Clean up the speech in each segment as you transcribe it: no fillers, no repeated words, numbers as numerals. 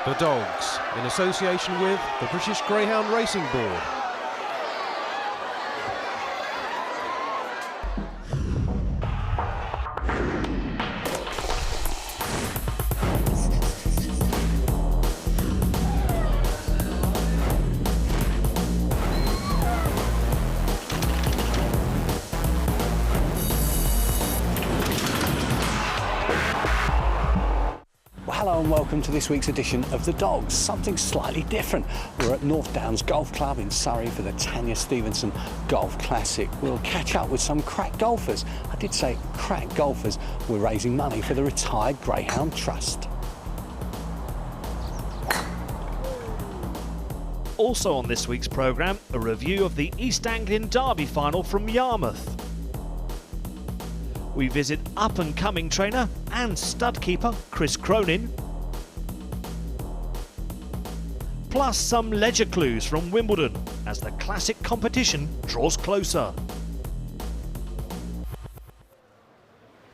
The Dogs, in association with the British Greyhound Racing Board. Hello and welcome to this week's edition of The Dogs. Something slightly different. We're at North Downs Golf Club in Surrey for the Tanya Stevenson Golf Classic. We'll catch up with some crack golfers. I did say crack golfers. We're raising money for the Retired Greyhound Trust. Also on this week's programme, a review of the East Anglian Derby final from Yarmouth. We visit up-and-coming trainer and stud keeper Chris Cronin. Plus some ledger clues from Wimbledon as the classic competition draws closer.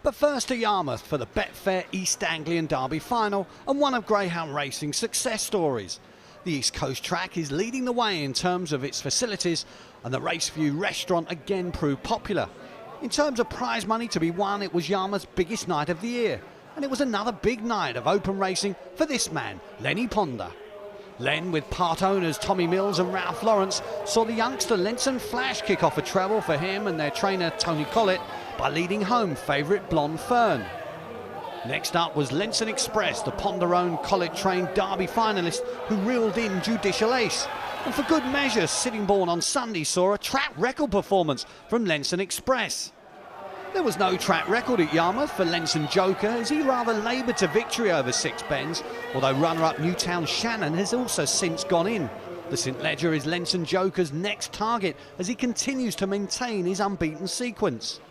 But first to Yarmouth for the Betfair East Anglian Derby final and one of greyhound racing's success stories. The East Coast track is leading the way in terms of its facilities, and the Raceview restaurant again proved popular. In terms of prize money to be won, it was Yarmouth's biggest night of the year, and it was another big night of open racing for this man, Lenny Ponder. Len, with part owners Tommy Mills and Ralph Lawrence, saw the youngster Lenson Flash kick off a treble for him and their trainer Tony Collett by leading home favourite Blonde Fern. Next up was Lenson Express, the Ponder-owned Collett-trained Derby finalist who reeled in Judicial Ace. And for good measure, Sittingbourne on Sunday saw a track record performance from Lenson Express. There was no track record at Yarmouth for Lenson Joker as he rather laboured to victory over Six Bends, although runner-up Newtown Shannon has also since gone in. The St Ledger is Lenson Joker's next target as he continues to maintain his unbeaten sequence.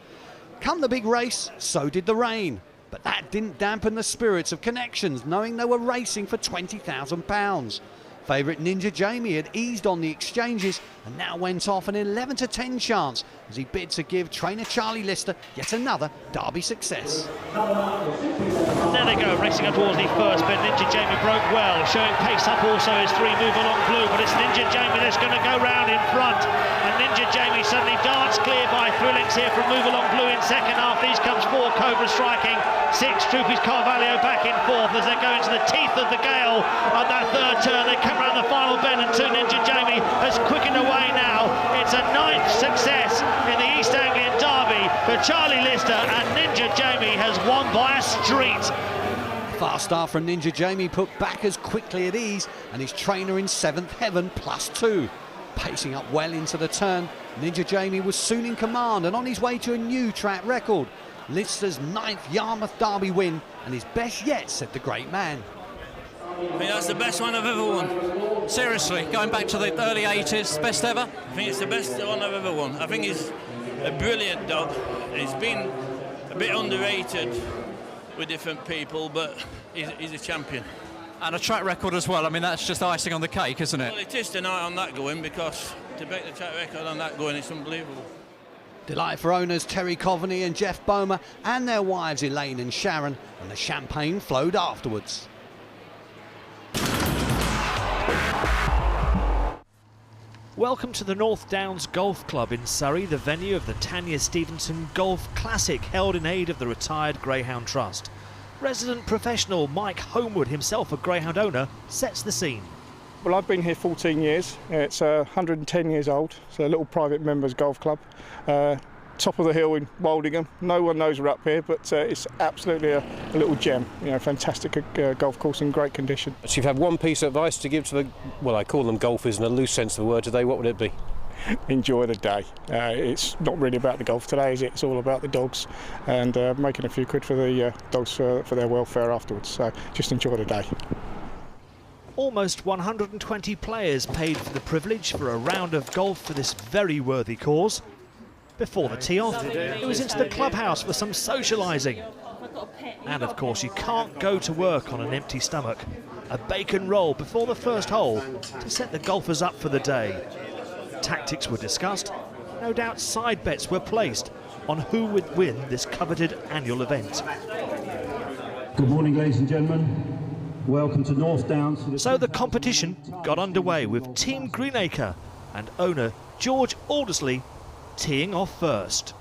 Come the big race, so did the rain. But that didn't dampen the spirits of Connections, knowing they were racing for £20,000. Favourite Ninja Jamie had eased on the exchanges and now went off an 11 to 10 chance as he bid to give trainer Charlie Lister yet another Derby success. There they go, racing up towards the first bend. Ninja Jamie broke well, showing pace up also as three move along Blue, but it's Ninja Jamie that's going to go round in front. And Ninja Jamie suddenly darts clear by 3 lengths here from Move Along Blue in second. After these comes 4 Cobra striking, 6 Troopers Carvalho back in fourth as they go into the teeth of the gale on that third turn. They come around the final bend and 2 Ninja Jamie has quickened away now. It's a 9th success in the East Anglian Derby for Charlie Lister, and Ninja Jamie has won by a street. Fast start from Ninja Jamie put backers quickly at ease and his trainer in 7th heaven +2. Pacing up well into the turn, Ninja Jamie was soon in command and on his way to a new track record. Lister's 9th Yarmouth Derby win and his best yet, said the great man. I think that's the best one I've ever won. Seriously, going back to the early 80s, best ever? I think it's the best one I've ever won. I think he's a brilliant dog. He's been a bit underrated with different people, but he's a champion. And a track record as well. I mean, that's just icing on the cake, isn't it? Well, it is tonight on that going, because to break the track record on that going, it's unbelievable. Delight for owners Terry Coveney and Jeff Bomer and their wives Elaine and Sharon, and the champagne flowed afterwards. Welcome to the North Downs Golf Club in Surrey, the venue of the Tanya Stevenson Golf Classic, held in aid of the Retired Greyhound Trust. Resident professional Mike Homewood, himself a greyhound owner, sets the scene. Well, I've been here 14 years. It's 110 years old. It's a little private members golf club. Top of the hill in Woldingham. No one knows we're up here, but it's absolutely a little gem. You know, fantastic golf course in great condition. So if you have one piece of advice to give to the, well, I call them golfers in a loose sense of the word today, what would it be? Enjoy the day. It's not really about the golf today, is it? It's all about the dogs and making a few quid for the dogs for their welfare afterwards. So just enjoy the day. Almost 120 players paid for the privilege for a round of golf for this very worthy cause. Before the tee-off, it was into the clubhouse for some socialising. And of course, you can't go to work on an empty stomach. A bacon roll before the first hole to set the golfers up for the day. Tactics were discussed. No doubt side bets were placed on who would win this coveted annual event. Good morning, ladies and gentlemen. Welcome to North Downs. So the competition got underway with Team Greenacre and owner George Aldersley teeing off first.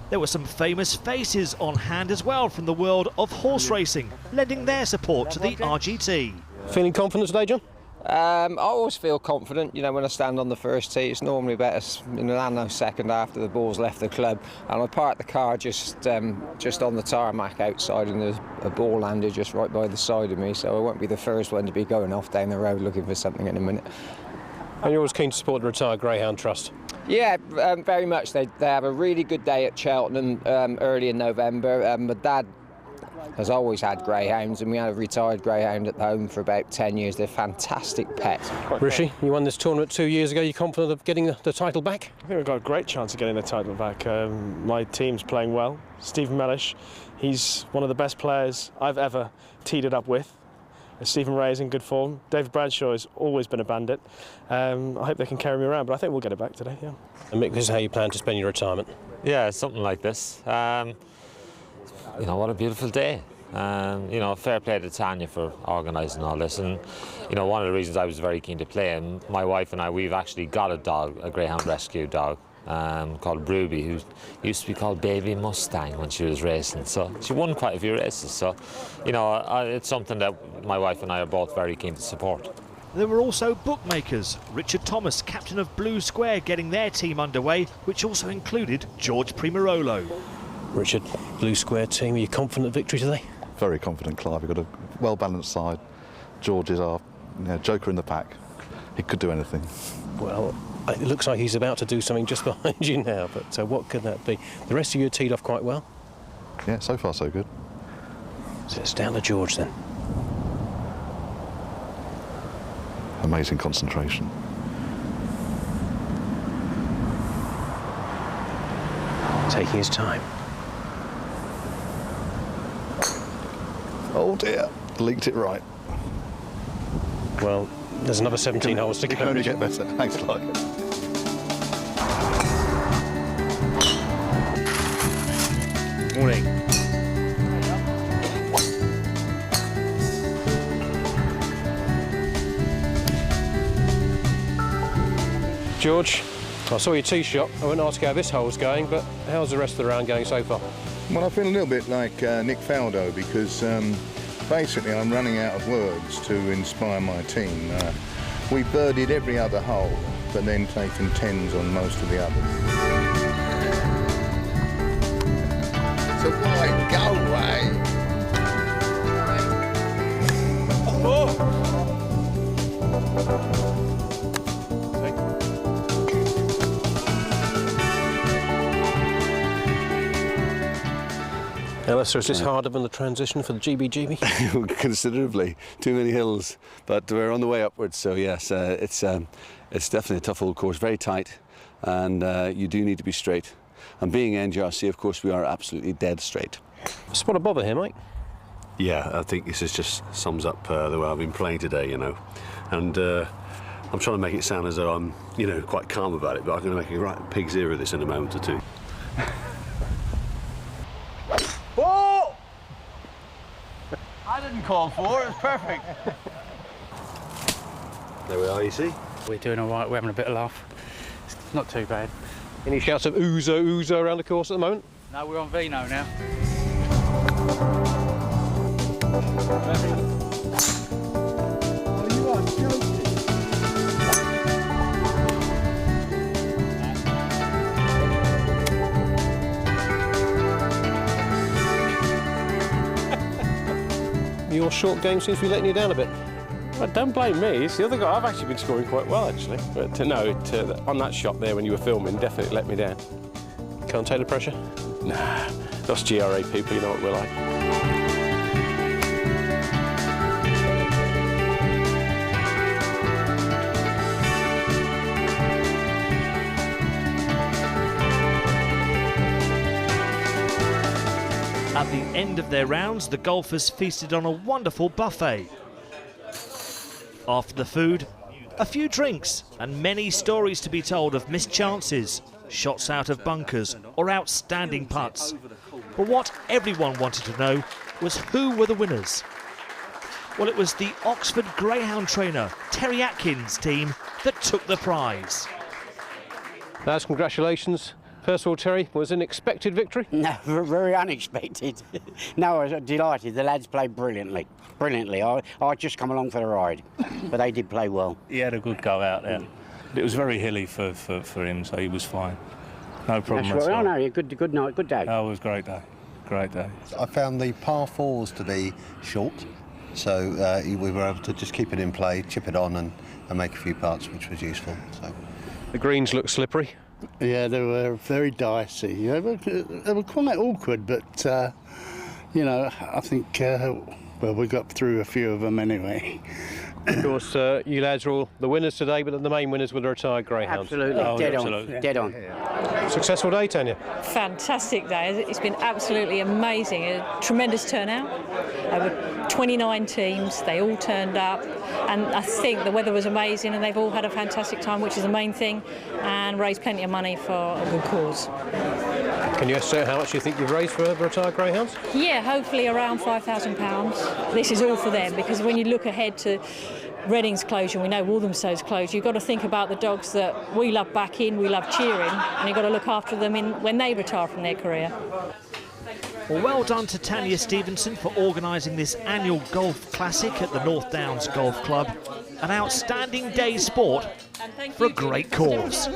There were some famous faces on hand as well from the world of horse racing, lending their support to the RGT. Feeling confident today, John? I always feel confident, you know, when I stand on the first tee. It's normally better in the nanosecond after the ball's left the club, and I parked the car just on the tarmac outside, and there's a ball landed just right by the side of me, so I won't be the first one to be going off down the road looking for something in a minute. And you're always keen to support the retired Greyhound Trust? Yeah, very much. They have a really good day at Cheltenham early in November. My dad has always had greyhounds, and we had a retired greyhound at home for about 10 years. They're fantastic pets. Rishi, you won this tournament 2 years ago. You confident of getting the title back? I think we've got a great chance of getting the title back. My team's playing well. Stephen Mellish, he's one of the best players I've ever teed it up with. Stephen Ray is in good form. David Bradshaw has always been a bandit. I hope they can carry me around, but I think we'll get it back today, yeah. And Mick, this is how you plan to spend your retirement? Yeah, something like this. You know, what a beautiful day. You know, fair play to Tanya for organising all this. And, you know, one of the reasons I was very keen to play, and my wife and I, we've actually got a dog, a Greyhound rescue dog, called Ruby, who used to be called Baby Mustang when she was racing. So she won quite a few races. So, you know, it's something that my wife and I are both very keen to support. There were also bookmakers. Richard Thomas, captain of Blue Square, getting their team underway, which also included George Primarolo. Richard, Blue Square team, are you confident of victory today? Very confident, Clive. We've got a well-balanced side. George is our joker in the pack. He could do anything. Well, it looks like he's about to do something just behind you now, but what could that be? The rest of you are teed off quite well? Yeah, so far so good. So it's down to George then. Amazing concentration. Taking his time. Oh dear, leaked it right. Well, there's another 17 holes to go. It can only get better. Thanks, Clive. Morning. George, I saw your tee shot. I won't ask how this hole's going, but how's the rest of the round going so far? Well, I feel a little bit like Nick Faldo because basically I'm running out of words to inspire my team. We birdied every other hole, but then taken tens on most of the others. So why go away? Alistair, is this harder than the transition for the GBGB? Considerably. Too many hills, but we're on the way upwards, so yes, it's definitely a tough old course, very tight, and you do need to be straight. And being NGRC, of course, we are absolutely dead straight. Spot a bother here, mate. Yeah, I think this just sums up the way I've been playing today, you know, and I'm trying to make it sound as though I'm, you know, quite calm about it, but I'm going to make a right pig's ear of this in a moment or two. Oh! I didn't call for it, it's perfect. There we are, you see. We're doing all right, we're having a bit of laugh. It's not too bad. Any shouts of ouzo, ouzo around the course at the moment? No, we're on Vino now. You are joking. Your short game seems to be letting you down a bit. Well, don't blame me. It's the other guy. I've actually been scoring quite well, actually. But on that shot there when you were filming, definitely let me down. Can't take the pressure? Nah, us GRA people, you know what we're like. At the end of their rounds, the golfers feasted on a wonderful buffet. After the food, a few drinks and many stories to be told of missed chances, shots out of bunkers or outstanding putts. But what everyone wanted to know was who were the winners. Well, it was the Oxford Greyhound trainer, Terry Atkins' team that took the prize. Lads, congratulations. First of all, Terry, was it an expected victory? No, very unexpected. No, I was delighted. The lads played brilliantly. Brilliantly. I just come along for the ride, but they did play well. He had a good go out there. It was very hilly for him, so he was fine. No problem at all. Oh, no, good night, good day. Oh, it was a great day. Great day. I found the par fours to be short, so we were able to just keep it in play, chip it on and make a few putts, which was useful. So. The greens look slippery. Yeah, they were very dicey. They were quite awkward, but, you know, I think, well, we got through a few of them anyway. Of course, you lads are all the winners today, but the main winners were the retired greyhounds. Absolutely, dead on. Successful day, Tanya. Fantastic day. It's been absolutely amazing. A tremendous turnout. Over 29 teams. They all turned up, and I think the weather was amazing, and they've all had a fantastic time, which is the main thing, and raised plenty of money for a good cause. Can you estimate how much you think you've raised for retired greyhounds? Yeah, hopefully around £5,000. This is all for them, because when you look ahead to Reading's closure, we know Walthamstow's closure, you've got to think about the dogs that we love backing, we love cheering, and you've got to look after them when they retire from their career. Well done to Tanya Stevenson for organising this annual golf classic at the North Downs Golf Club. An outstanding day's sport for a great cause.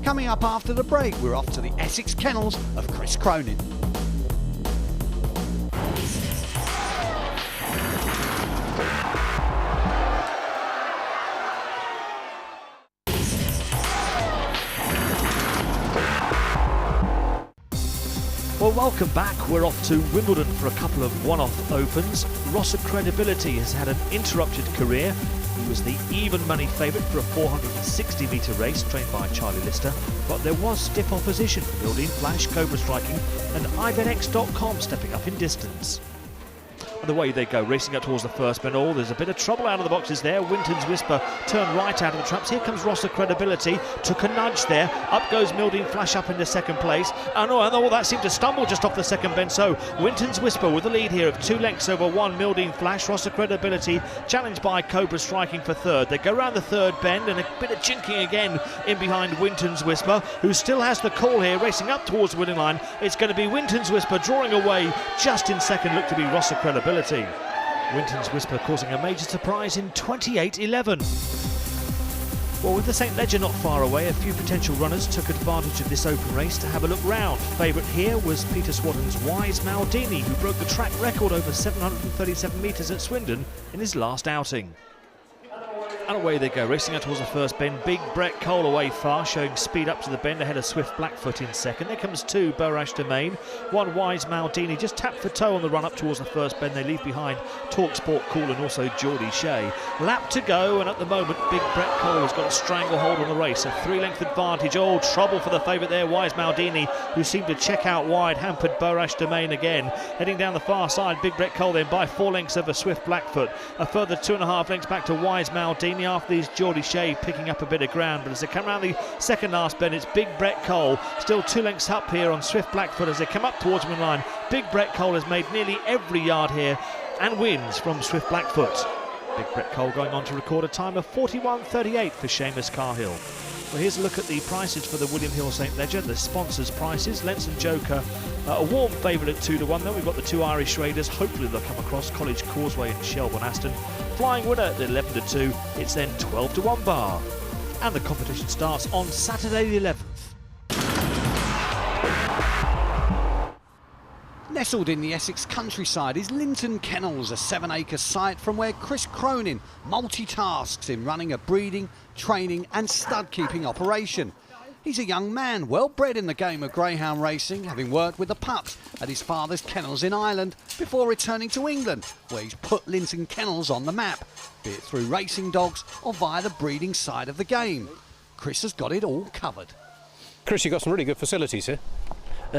Coming up after the break, we're off to the Essex kennels of Chris Cronin. Well, welcome back. We're off to Wimbledon for a couple of one-off opens. Rosser Credibility has had an interrupted career. He was the even money favourite for a 460-metre race trained by Charlie Lister, but there was stiff opposition from Mildeen Flash, Cobra Striking and IBetX.com stepping up in distance. And away they go, racing up towards the first bend. Oh, there's a bit of trouble out of the boxes there. Winton's Whisper turned right out of the traps. Here comes Rosser Credibility, took a nudge there. Up goes Mildeen Flash up into second place. And oh, that seemed to stumble just off the second bend. So Winton's Whisper with the lead here of 2 lengths over 1 Mildeen Flash. Rosser Credibility challenged by Cobra Striking for third. They go round the third bend and a bit of chinking again in behind Winton's Whisper, who still has the call here, racing up towards the winning line. It's going to be Winton's Whisper drawing away just in second. Look to be Rosser Credibility. Winton's Whisper causing a major surprise in 28.11. Well, with the St Ledger not far away, a few potential runners took advantage of this open race to have a look round. Favourite here was Peter Swatton's Wise Maldini, who broke the track record over 737 metres at Swindon in his last outing. And away they go, racing out towards the first bend. Big Brett Cole away far, showing speed up to the bend ahead of Swift Blackfoot in second. There comes 2 Borash Domain, 1 Wise Maldini, just tap for toe on the run up towards the first bend. They leave behind Talksport Cool and also Geordie Shea. Lap to go, and at the moment Big Brett Cole has got a stranglehold on the race. A 3-length advantage. Oh, trouble for the favourite there, Wise Maldini, who seemed to check out wide, hampered Borash Domain again. Heading down the far side, Big Brett Cole then by 4 lengths over Swift Blackfoot. A further 2.5 lengths back to Wise Maldini. After these, Geordie Shea picking up a bit of ground, but as they come around the second last bend, it's Big Brett Cole still 2 lengths up here on Swift Blackfoot as they come up towards win line. Big Brett Cole has made nearly every yard here and wins from Swift Blackfoot. Big Brett Cole going on to record a time of 41.38 for Seamus Carhill. Well, here's a look at the prices for the William Hill St Ledger, the sponsors' prices. Lenson Joker, a warm favourite at 2-1. Then we've got the 2 Irish Raiders. Hopefully they'll come across, College Causeway and Shelbourne Aston. Flying winner at 11-2. It's then 12-1 bar. And the competition starts on Saturday the 11th. Nestled in the Essex countryside is Linton Kennels, a 7-acre site from where Chris Cronin multitasks in running a breeding, training and stud keeping operation. He's a young man, well bred in the game of greyhound racing, having worked with the pups at his father's kennels in Ireland before returning to England, where he's put Linton Kennels on the map, be it through racing dogs or via the breeding side of the game. Chris has got it all covered. Chris, you've got some really good facilities here.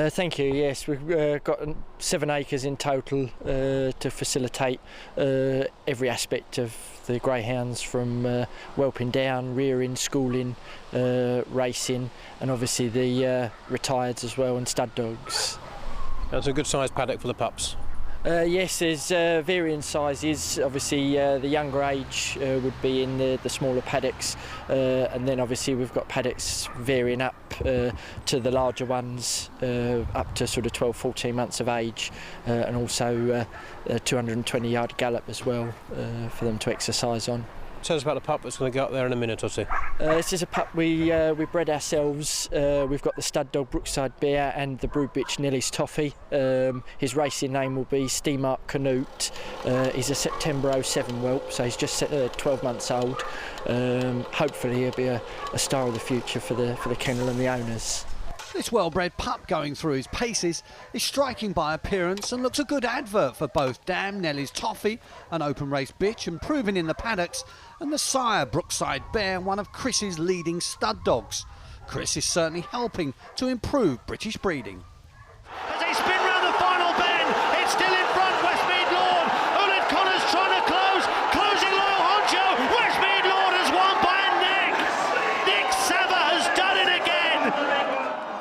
Thank you. Yes, we've got 7 acres in total to facilitate every aspect of the greyhounds, from whelping down, rearing, schooling, racing, and obviously the retireds as well, and stud dogs. That's a good sized paddock for the pups. Yes, there's varying sizes. Obviously, the younger age would be in the smaller paddocks, and then obviously we've got paddocks varying up to the larger ones, up to sort of 12, 14 months of age, and also a 220-yard gallop as well for them to exercise on. Tell us about the pup that's going to go up there in a minute or two. This is a pup we bred ourselves. We've got the stud dog Brookside Bear and the brood bitch Nellie's Toffee. His racing name will be Steamark Canute. He's a September 07 whelp, so he's just 12 months old. Hopefully he'll be a star of the future for the kennel and the owners. This well-bred pup going through his paces is striking by appearance and looks a good advert for both Dam Nellie's Toffee, an open race bitch and proven in the paddocks, and the sire Brookside Bear, one of Chris's leading stud dogs. Chris is certainly helping to improve British breeding. As they spin round the final bend, it's still in front, Westmead Lord. Ulid Connors trying to close, closing Loyal Honcho. Westmead Lord has won by a neck. Nick Sava has done it again.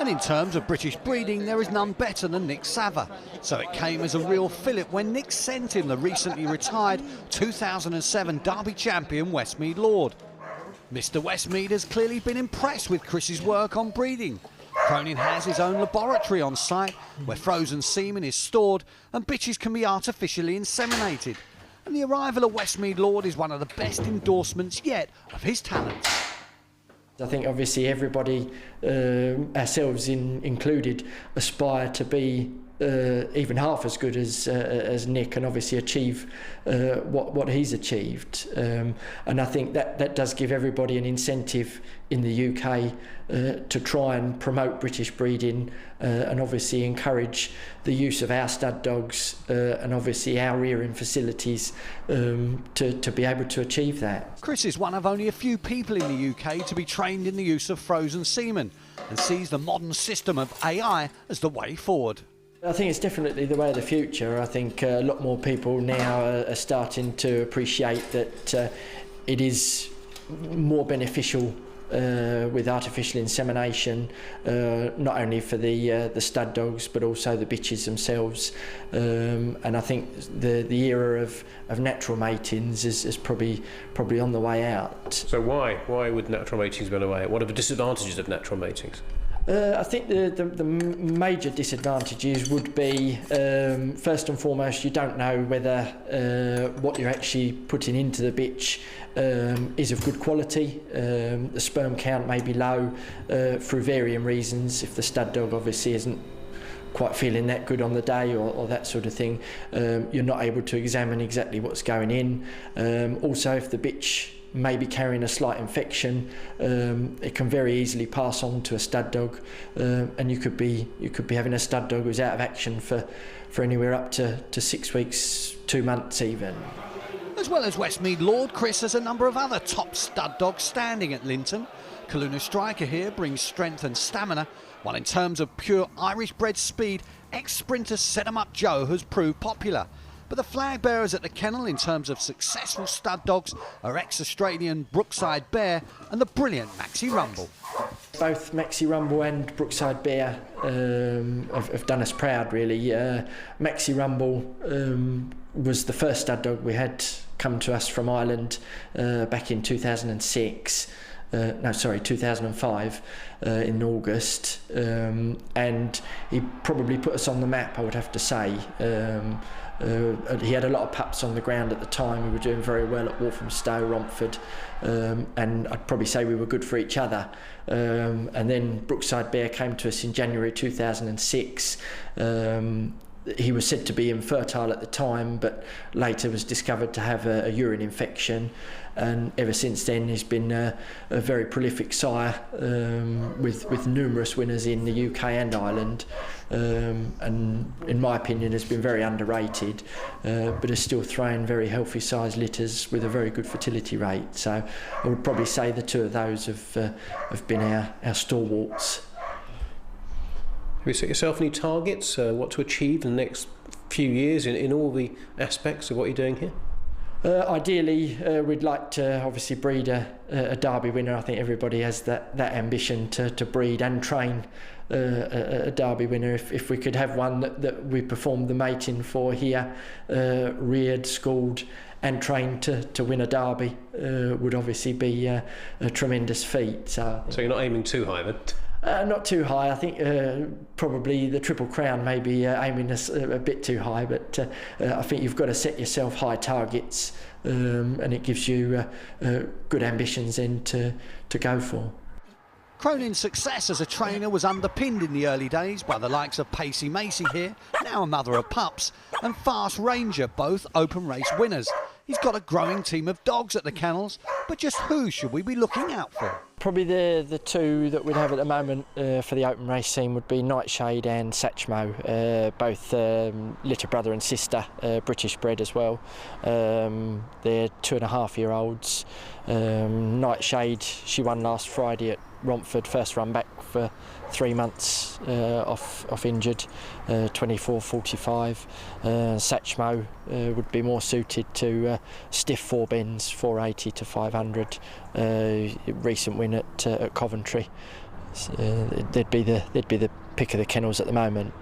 And in terms of British breeding, there is none better than Nick Sava. So it came as a real fillip when Nick sent him the recently retired 2007 Derby champion Westmead Lord. Mr. Westmead has clearly been impressed with Chris's work on breeding. Cronin has his own laboratory on site where frozen semen is stored and bitches can be artificially inseminated. And the arrival of Westmead Lord is one of the best endorsements yet of his talents. I think obviously everybody, ourselves included, aspire to be even half as good as Nick and obviously achieve what he's achieved. And I think that does give everybody an incentive in the UK to try and promote British breeding and obviously encourage the use of our stud dogs and obviously our rearing facilities to be able to achieve that. Chris is one of only a few people in the UK to be trained in the use of frozen semen and sees the modern system of AI as the way forward. I think it's definitely the way of the future. I think a lot more people now are starting to appreciate that it is more beneficial with artificial insemination, not only for the stud dogs but also the bitches themselves. And I think the era of natural matings is probably on the way out. So why would natural matings be on the way out? What are the disadvantages of natural matings? I think the major disadvantages would be, first and foremost, you don't know whether what you're actually putting into the bitch is of good quality. The sperm count may be low through varying reasons. If the stud dog obviously isn't quite feeling that good on the day or that sort of thing, you're not able to examine exactly what's going in. Also, if the bitch may be carrying a slight infection, it can very easily pass on to a stud dog, and you could be having a stud dog who's out of action for anywhere up to 6 weeks, 2 months even. As well as Westmead Lord, Chris has a number of other top stud dogs standing at Linton. Kaluna Striker here brings strength and stamina, while in terms of pure Irish bred speed, ex-sprinter Set 'em Up Joe has proved popular. But the flag bearers at the kennel in terms of successful stud dogs are ex-Australian Brookside Bear and the brilliant Maxi Rumble. Both Maxi Rumble and Brookside Bear have done us proud, really. Maxi Rumble was the first stud dog we had come to us from Ireland back in 2006. 2005 in August, and he probably put us on the map, I would have to say. He had a lot of pups on the ground at the time. We were doing very well at Walthamstow, Romford, and I'd probably say we were good for each other. And then Brookside Bear came to us in January 2006. He was said to be infertile at the time, but later was discovered to have a urine infection, and ever since then he's been a very prolific sire with numerous winners in the UK and Ireland, and in my opinion has been very underrated, but is still throwing very healthy sized litters with a very good fertility rate. So I would probably say the two of those have been our stalwarts. Have you set yourself any targets, what to achieve in the next few years in all the aspects of what you're doing here? Ideally, we'd like to obviously breed a Derby winner. I think everybody has that ambition to breed and train a Derby winner. If we could have one that we performed the mating for here, reared, schooled and trained to win a Derby, would obviously be a tremendous feat. So you're not aiming too high then? Not too high. I think probably the Triple Crown may be aiming a bit too high, but I think you've got to set yourself high targets, and it gives you good ambitions then to go for. Cronin's success as a trainer was underpinned in the early days by the likes of Pacey Macy here, now a mother of pups, and Fast Ranger, both open race winners. He's got a growing team of dogs at the kennels, but just who should we be looking out for? Probably the two that we'd have at the moment for the open race scene would be Nightshade and Satchmo, both litter brother and sister, British bred as well. They're 2.5-year-olds. Nightshade, she won last Friday at Romford, first run back for 3 months off injured, 24.45. Satchmo would be more suited to stiff 4 bends, 480 to 500. Recent win at Coventry. They'd be the pick of the kennels at the moment.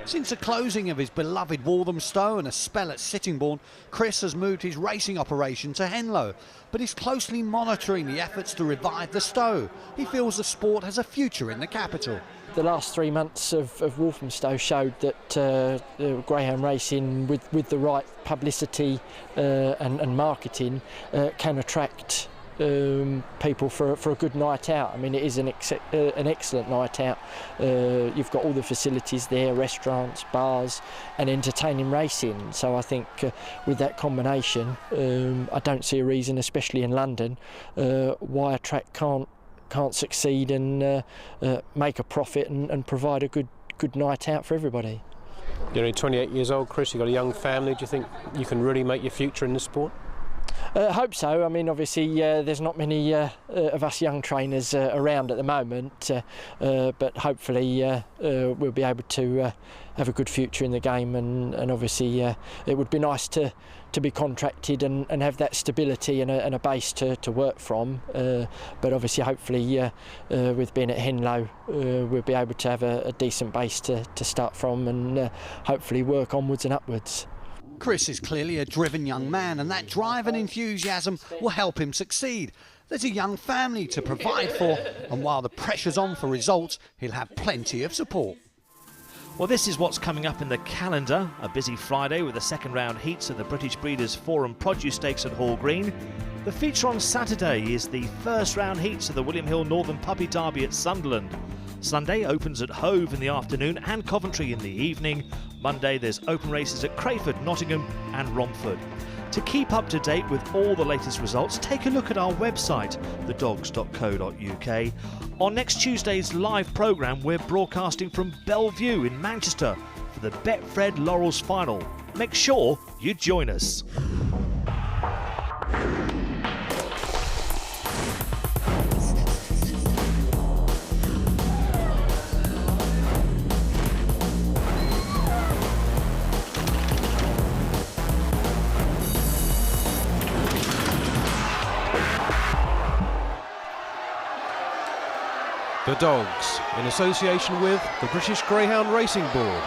Since the closing of his beloved Walthamstow and a spell at Sittingbourne, Chris has moved his racing operation to Henlow, but he's closely monitoring the efforts to revive the Stow. He feels the sport has a future in the capital. The last 3 months of Walthamstow showed that greyhound racing, with the right publicity and marketing, can attract people for a good night out. I mean, it is an excellent night out. You've got all the facilities there, restaurants, bars and entertaining racing. So I think with that combination, I don't see a reason, especially in London, why a track can't succeed and make a profit and provide a good night out for everybody. You're only 28 years old, Chris, you've got a young family. Do you think you can really make your future in the sport? I hope so. I mean, obviously there's not many of us young trainers around at the moment, but hopefully we'll be able to have a good future in the game, and obviously it would be nice to be contracted and have that stability and a base to work from, but obviously hopefully with being at Henlow we'll be able to have a decent base to start from, and hopefully work onwards and upwards. Chris is clearly a driven young man, and that drive and enthusiasm will help him succeed. There's a young family to provide for, and while the pressure's on for results, he'll have plenty of support. Well, this is what's coming up in the calendar. A busy Friday with the second round heats of the British Breeders' Forum Produce Stakes at Hall Green. The feature on Saturday is the first round heats of the William Hill Northern Puppy Derby at Sunderland. Sunday opens at Hove in the afternoon and Coventry in the evening. Monday there's open races at Crayford, Nottingham and Romford. To keep up to date with all the latest results, take a look at our website, thedogs.co.uk. On next Tuesday's live programme, we're broadcasting from Bellevue in Manchester for the Betfred Laurels Final. Make sure you join us. The Dogs, in association with the British Greyhound Racing Board.